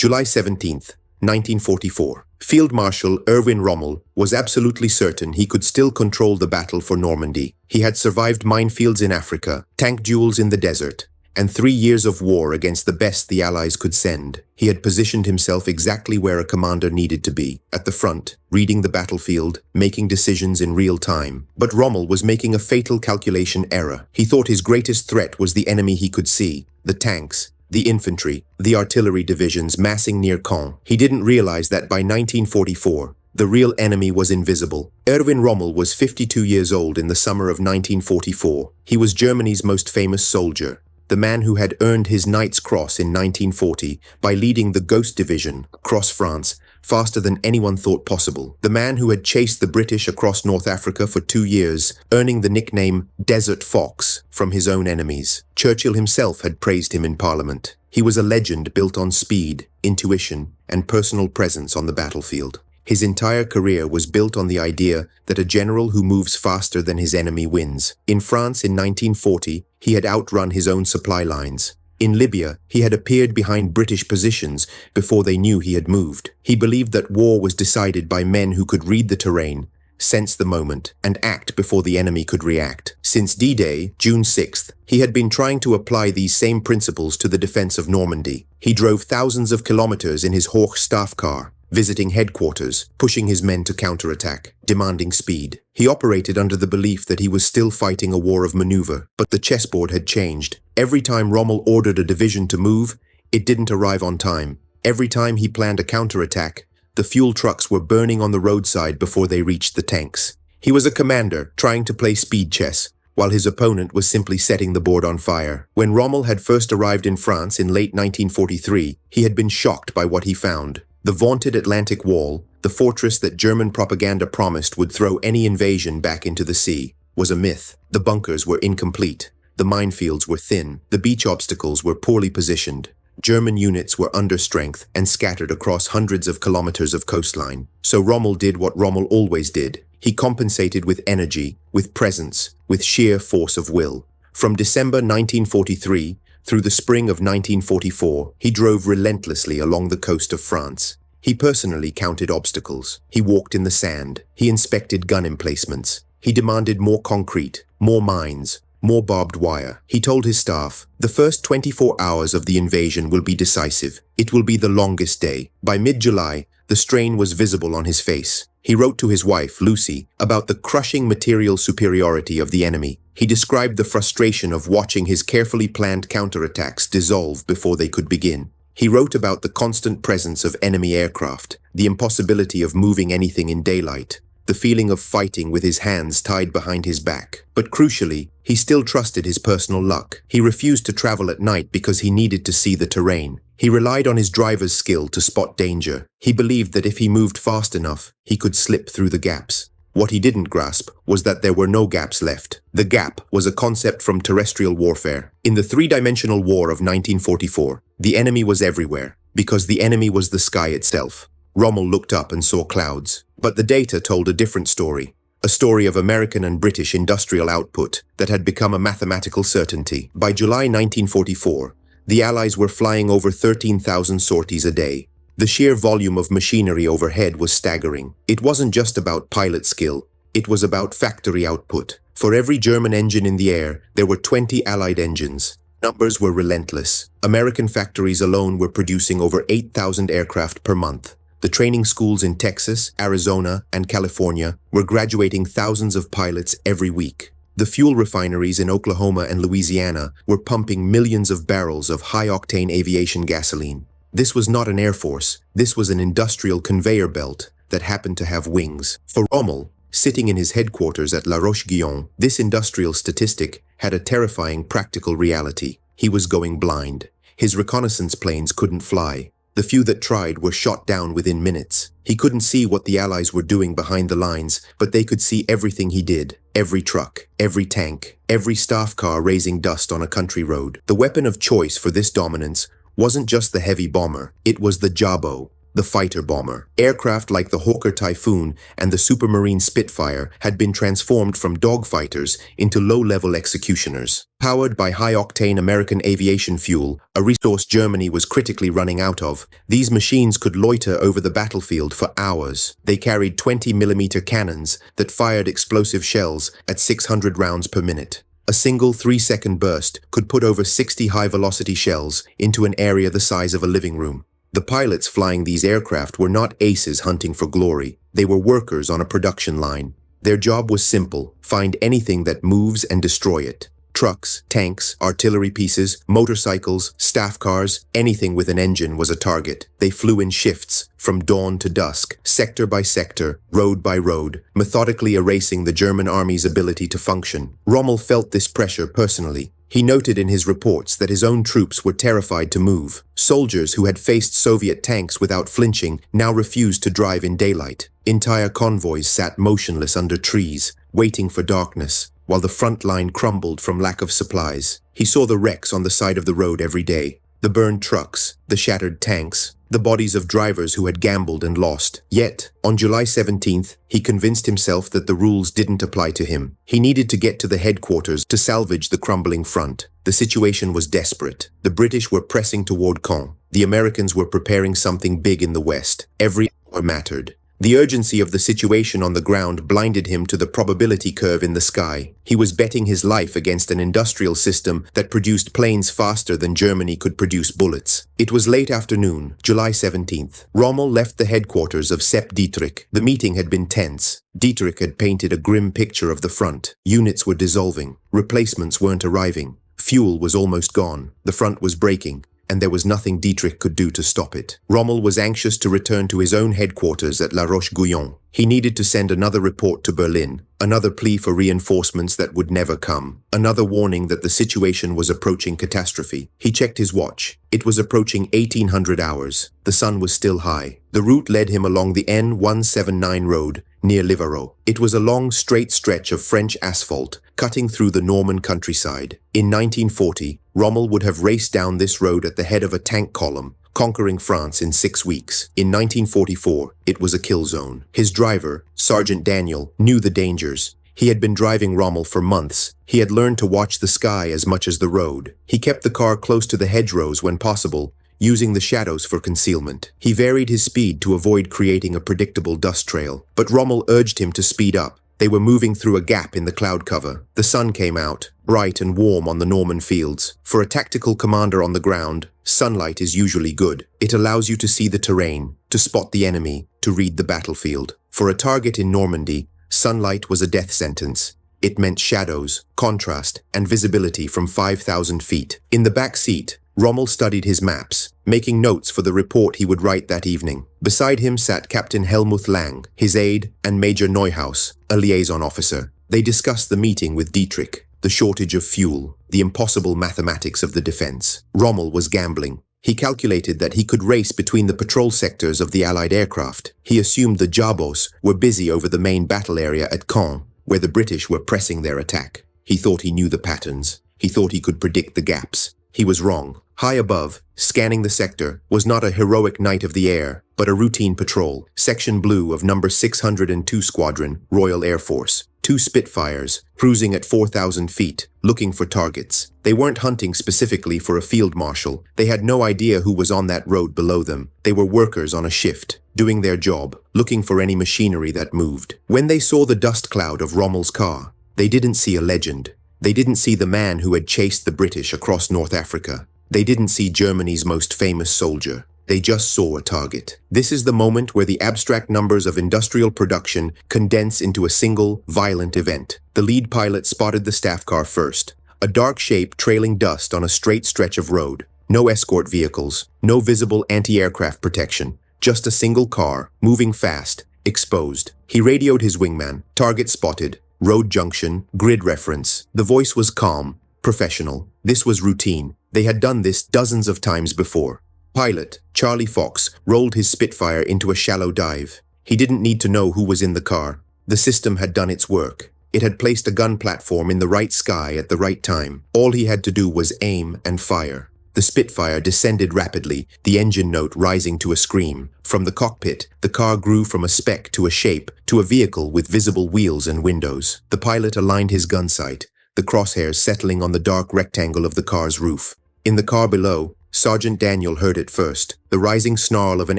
July 17, 1944. Field Marshal Erwin Rommel was absolutely certain he could still control the battle for Normandy. He had survived minefields in Africa, tank duels in the desert, and 3 years of war against the best the Allies could send. He had positioned himself exactly where a commander needed to be, at the front, reading the battlefield, making decisions in real time. But Rommel was making a fatal calculation error. He thought his greatest threat was the enemy he could see, the tanks, the infantry, the artillery divisions massing near Caen. He didn't realize that by 1944, the real enemy was invisible. Erwin Rommel was 52 years old in the summer of 1944. He was Germany's most famous soldier, the man who had earned his Knight's Cross in 1940 by leading the Ghost Division across France faster than anyone thought possible. The man who had chased the British across North Africa for 2 years, earning the nickname Desert Fox from his own enemies. Churchill himself had praised him in Parliament. He was a legend built on speed, intuition, and personal presence on the battlefield. His entire career was built on the idea that a general who moves faster than his enemy wins. In France in 1940, he had outrun his own supply lines. In Libya, he had appeared behind British positions before they knew he had moved. He believed that war was decided by men who could read the terrain, sense the moment, and act before the enemy could react. Since D-Day, June 6th, he had been trying to apply these same principles to the defense of Normandy. He drove thousands of kilometers in his Hoch staff car, visiting headquarters, pushing his men to counterattack, demanding speed. He operated under the belief that he was still fighting a war of maneuver, but the chessboard had changed. Every time Rommel ordered a division to move, it didn't arrive on time. Every time he planned a counterattack, the fuel trucks were burning on the roadside before they reached the tanks. He was a commander trying to play speed chess, while his opponent was simply setting the board on fire. When Rommel had first arrived in France in late 1943, he had been shocked by what he found. The vaunted Atlantic Wall, the fortress that German propaganda promised would throw any invasion back into the sea, was a myth. The bunkers were incomplete. The minefields were thin. The beach obstacles were poorly positioned. German units were under strength and scattered across hundreds of kilometers of coastline. So Rommel did what Rommel always did. He compensated with energy, with presence, with sheer force of will. From December 1943 through the spring of 1944, he drove relentlessly along the coast of France. He personally counted obstacles. He walked in the sand. He inspected gun emplacements. He demanded more concrete, more mines, more barbed wire. He told his staff, "The first 24 hours of the invasion will be decisive. It will be the longest day." By mid-July, the strain was visible on his face. He wrote to his wife, Lucy, about the crushing material superiority of the enemy. He described the frustration of watching his carefully planned counterattacks dissolve before they could begin. He wrote about the constant presence of enemy aircraft, the impossibility of moving anything in daylight, the feeling of fighting with his hands tied behind his back. But crucially, he still trusted his personal luck. He refused to travel at night because he needed to see the terrain. He relied on his driver's skill to spot danger. He believed that if he moved fast enough, he could slip through the gaps. What he didn't grasp was that there were no gaps left. The gap was a concept from terrestrial warfare. In the three-dimensional war of 1944, the enemy was everywhere, because the enemy was the sky itself. Rommel looked up and saw clouds. But the data told a different story. A story of American and British industrial output that had become a mathematical certainty. By July 1944, the Allies were flying over 13,000 sorties a day. The sheer volume of machinery overhead was staggering. It wasn't just about pilot skill, it was about factory output. For every German engine in the air, there were 20 Allied engines. Numbers were relentless. American factories alone were producing over 8,000 aircraft per month. The training schools in Texas, Arizona, and California were graduating thousands of pilots every week. The fuel refineries in Oklahoma and Louisiana were pumping millions of barrels of high-octane aviation gasoline. This was not an air force, this was an industrial conveyor belt that happened to have wings. For Rommel, sitting in his headquarters at La Roche-Guyon, this industrial statistic had a terrifying practical reality. He was going blind. His reconnaissance planes couldn't fly. The few that tried were shot down within minutes. He couldn't see what the Allies were doing behind the lines, but they could see everything he did. Every truck, every tank, every staff car raising dust on a country road. The weapon of choice for this dominance wasn't just the heavy bomber, it was the jabo, the fighter bomber. Aircraft like the Hawker Typhoon and the Supermarine Spitfire had been transformed from dogfighters into low-level executioners. Powered by high-octane American aviation fuel, a resource Germany was critically running out of, these machines could loiter over the battlefield for hours. They carried 20mm cannons that fired explosive shells at 600 rounds per minute. A single 3-second burst could put over 60 high-velocity shells into an area the size of a living room. The pilots flying these aircraft were not aces hunting for glory. They were workers on a production line. Their job was simple: find anything that moves and destroy it. Trucks, tanks, artillery pieces, motorcycles, staff cars, anything with an engine was a target. They flew in shifts, from dawn to dusk, sector by sector, road by road, methodically erasing the German army's ability to function. Rommel felt this pressure personally. He noted in his reports that his own troops were terrified to move. Soldiers who had faced Soviet tanks without flinching now refused to drive in daylight. Entire convoys sat motionless under trees, waiting for darkness, while the front line crumbled from lack of supplies. He saw the wrecks on the side of the road every day. The burned trucks, the shattered tanks, the bodies of drivers who had gambled and lost. Yet, on July 17th, he convinced himself that the rules didn't apply to him. He needed to get to the headquarters to salvage the crumbling front. The situation was desperate. The British were pressing toward Caen. The Americans were preparing something big in the West. Every hour mattered. The urgency of the situation on the ground blinded him to the probability curve in the sky. He was betting his life against an industrial system that produced planes faster than Germany could produce bullets. It was late afternoon, July 17th. Rommel left the headquarters of Sepp Dietrich. The meeting had been tense. Dietrich had painted a grim picture of the front. Units were dissolving. Replacements weren't arriving. Fuel was almost gone. The front was breaking, and there was nothing Dietrich could do to stop it. Rommel was anxious to return to his own headquarters at La Roche-Guyon. He needed to send another report to Berlin, another plea for reinforcements that would never come, another warning that the situation was approaching catastrophe. He checked his watch. It was approaching 1800 hours. The sun was still high. The route led him along the N179 road near Livarot. It was a long, straight stretch of French asphalt, cutting through the Norman countryside. In 1940, Rommel would have raced down this road at the head of a tank column, conquering France in 6 weeks. In 1944, it was a kill zone. His driver, Sergeant Daniel, knew the dangers. He had been driving Rommel for months. He had learned to watch the sky as much as the road. He kept the car close to the hedgerows when possible, using the shadows for concealment. He varied his speed to avoid creating a predictable dust trail. But Rommel urged him to speed up. They were moving through a gap in the cloud cover. The sun came out, bright and warm on the Norman fields. For a tactical commander on the ground, sunlight is usually good. It allows you to see the terrain, to spot the enemy, to read the battlefield. For a target in Normandy, sunlight was a death sentence. It meant shadows, contrast, and visibility from 5,000 feet. In the back seat, Rommel studied his maps, making notes for the report he would write that evening. Beside him sat Captain Helmuth Lang, his aide, and Major Neuhaus, a liaison officer. They discussed the meeting with Dietrich, the shortage of fuel, the impossible mathematics of the defense. Rommel was gambling. He calculated that he could race between the patrol sectors of the Allied aircraft. He assumed the Jabos were busy over the main battle area at Caen, where the British were pressing their attack. He thought he knew the patterns. He thought he could predict the gaps. He was wrong. High above, scanning the sector, was not a heroic knight of the air, but a routine patrol. Section Blue of number 602 Squadron, Royal Air Force. 2 Spitfires, cruising at 4,000 feet, looking for targets. They weren't hunting specifically for a field marshal. They had no idea who was on that road below them. They were workers on a shift, doing their job, looking for any machinery that moved. When they saw the dust cloud of Rommel's car, they didn't see a legend. They didn't see the man who had chased the British across North Africa. They didn't see Germany's most famous soldier. They just saw a target. This is the moment where the abstract numbers of industrial production condense into a single, violent event. The lead pilot spotted the staff car first, a dark shape trailing dust on a straight stretch of road. No escort vehicles, no visible anti-aircraft protection, just a single car, moving fast, exposed. He radioed his wingman, target spotted, road junction, grid reference. The voice was calm, professional. This was routine. They had done this dozens of times before. Pilot, Charlie Fox, rolled his Spitfire into a shallow dive. He didn't need to know who was in the car. The system had done its work. It had placed a gun platform in the right sky at the right time. All he had to do was aim and fire. The Spitfire descended rapidly, the engine note rising to a scream. From the cockpit, the car grew from a speck to a shape, to a vehicle with visible wheels and windows. The pilot aligned his gun sight, the crosshairs settling on the dark rectangle of the car's roof. In the car below, Sergeant Daniel heard it first, the rising snarl of an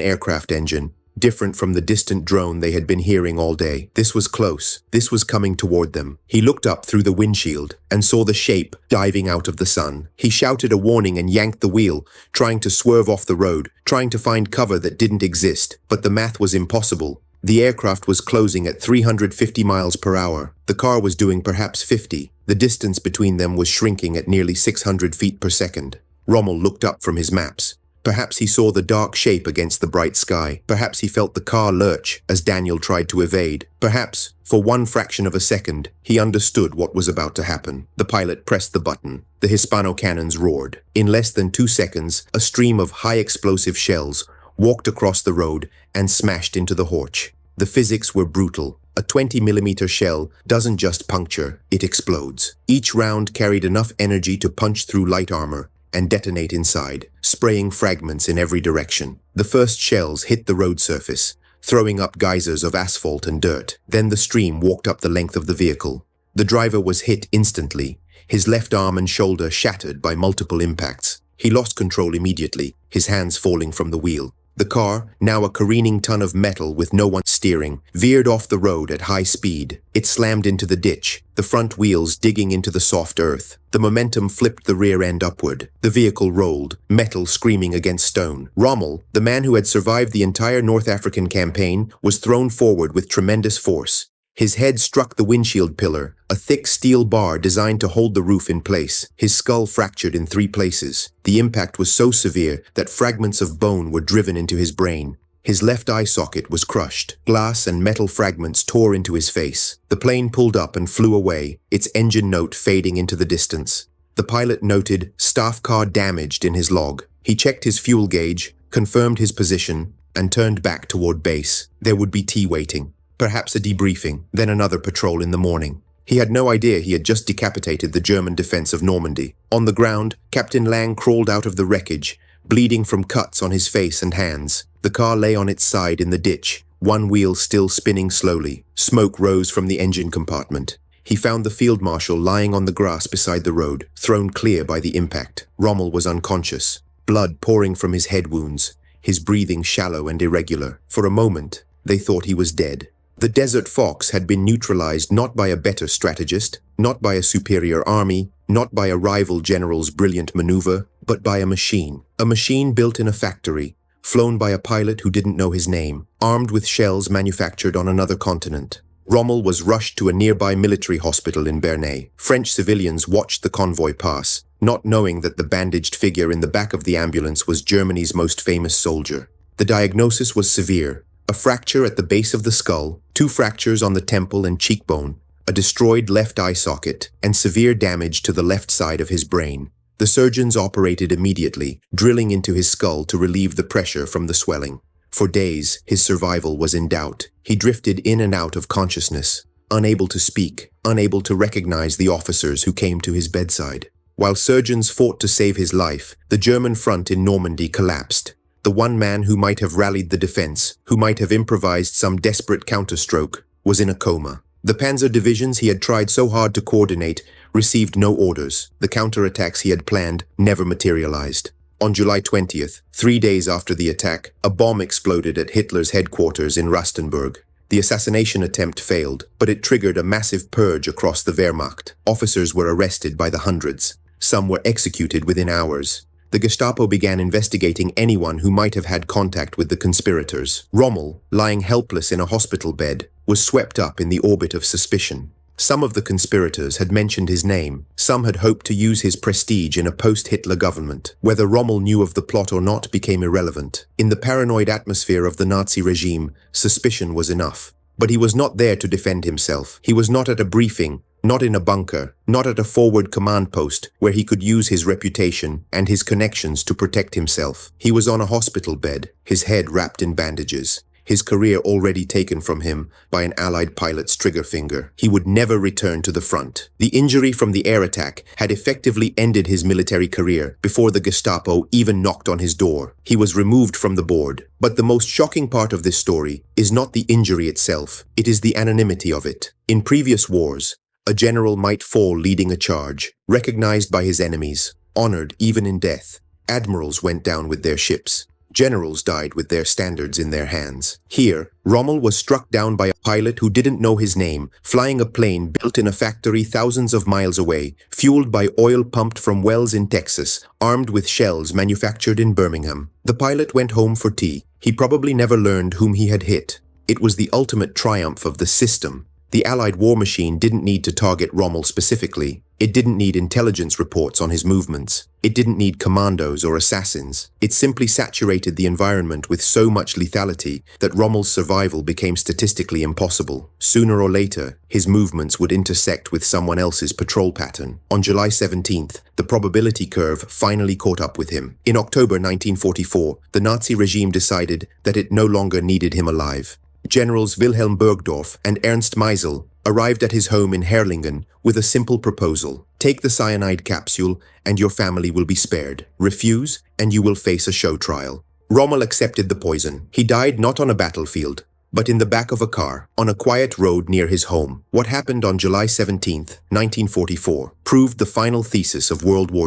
aircraft engine, different from the distant drone they had been hearing all day. This was close. This was coming toward them. He looked up through the windshield and saw the shape diving out of the sun. He shouted a warning and yanked the wheel, trying to swerve off the road, trying to find cover that didn't exist. But the math was impossible. The aircraft was closing at 350 miles per hour. The car was doing perhaps 50. The distance between them was shrinking at nearly 600 feet per second. Rommel looked up from his maps. Perhaps he saw the dark shape against the bright sky. Perhaps he felt the car lurch as Daniel tried to evade. Perhaps, for one fraction of a second, he understood what was about to happen. The pilot pressed the button. The Hispano cannons roared. In less than 2 seconds, a stream of high-explosive shells walked across the road and smashed into the Horch. The physics were brutal. A 20mm shell doesn't just puncture, it explodes. Each round carried enough energy to punch through light armor and detonate inside, spraying fragments in every direction. The first shells hit the road surface, throwing up geysers of asphalt and dirt. Then the stream walked up the length of the vehicle. The driver was hit instantly, his left arm and shoulder shattered by multiple impacts. He lost control immediately, his hands falling from the wheel. The car, now a careening ton of metal with no one steering, veered off the road at high speed. It slammed into the ditch, the front wheels digging into the soft earth. The momentum flipped the rear end upward. The vehicle rolled, metal screaming against stone. Rommel, the man who had survived the entire North African campaign, was thrown forward with tremendous force. His head struck the windshield pillar, a thick steel bar designed to hold the roof in place. His skull fractured in 3 places. The impact was so severe that fragments of bone were driven into his brain. His left eye socket was crushed. Glass and metal fragments tore into his face. The plane pulled up and flew away, its engine note fading into the distance. The pilot noted "staff car damaged" in his log. He checked his fuel gauge, confirmed his position, and turned back toward base. There would be tea waiting. Perhaps a debriefing, then another patrol in the morning. He had no idea he had just decapitated the German defense of Normandy. On the ground, Captain Lang crawled out of the wreckage, bleeding from cuts on his face and hands. The car lay on its side in the ditch, one wheel still spinning slowly. Smoke rose from the engine compartment. He found the field marshal lying on the grass beside the road, thrown clear by the impact. Rommel was unconscious, blood pouring from his head wounds, his breathing shallow and irregular. For a moment, they thought he was dead. The Desert Fox had been neutralized not by a better strategist, not by a superior army, not by a rival general's brilliant maneuver, but by a machine. A machine built in a factory, flown by a pilot who didn't know his name, armed with shells manufactured on another continent. Rommel was rushed to a nearby military hospital in Bernay. French civilians watched the convoy pass, not knowing that the bandaged figure in the back of the ambulance was Germany's most famous soldier. The diagnosis was severe. A fracture at the base of the skull, 2 fractures on the temple and cheekbone, a destroyed left eye socket, and severe damage to the left side of his brain. The surgeons operated immediately, drilling into his skull to relieve the pressure from the swelling. For days, his survival was in doubt. He drifted in and out of consciousness, unable to speak, unable to recognize the officers who came to his bedside. While surgeons fought to save his life, the German front in Normandy collapsed. The one man who might have rallied the defense, who might have improvised some desperate counterstroke, was in a coma. The panzer divisions he had tried so hard to coordinate received no orders. The counterattacks he had planned never materialized. On July 20th, 3 days after the attack, a bomb exploded at Hitler's headquarters in Rastenburg. The assassination attempt failed, but it triggered a massive purge across the Wehrmacht. Officers were arrested by the hundreds. Some were executed within hours. The Gestapo began investigating anyone who might have had contact with the conspirators. Rommel, lying helpless in a hospital bed, was swept up in the orbit of suspicion. Some of the conspirators had mentioned his name. Some had hoped to use his prestige in a post-Hitler government. Whether Rommel knew of the plot or not became irrelevant. In the paranoid atmosphere of the Nazi regime, suspicion was enough. But he was not there to defend himself. He was not at a briefing, not in a bunker, not at a forward command post where he could use his reputation and his connections to protect himself. He was on a hospital bed, his head wrapped in bandages. his career already taken from him by an Allied pilot's trigger finger. He would never return to the front. The injury from the air attack had effectively ended his military career before the Gestapo even knocked on his door. He was removed from the board. But the most shocking part of this story is not the injury itself, it is the anonymity of it. In previous wars, a general might fall leading a charge, recognized by his enemies, honored even in death. Admirals went down with their ships. Generals died with their standards in their hands. Here, Rommel was struck down by a pilot who didn't know his name, flying a plane built in a factory thousands of miles away, fueled by oil pumped from wells in Texas, armed with shells manufactured in Birmingham. The pilot went home for tea. He probably never learned whom he had hit. It was the ultimate triumph of the system. The Allied war machine didn't need to target Rommel specifically. It didn't need intelligence reports on his movements. It didn't need commandos or assassins. It simply saturated the environment with so much lethality that Rommel's survival became statistically impossible. Sooner or later, his movements would intersect with someone else's patrol pattern. On July 17th, the probability curve finally caught up with him. In October 1944, the Nazi regime decided that it no longer needed him alive. Generals Wilhelm Burgdorf and Ernst Meisel arrived at his home in Herrlingen with a simple proposal. Take the cyanide capsule and your family will be spared. Refuse and you will face a show trial. Rommel accepted the poison. He died not on a battlefield, but in the back of a car, on a quiet road near his home. What happened on July 17, 1944, proved the final thesis of World War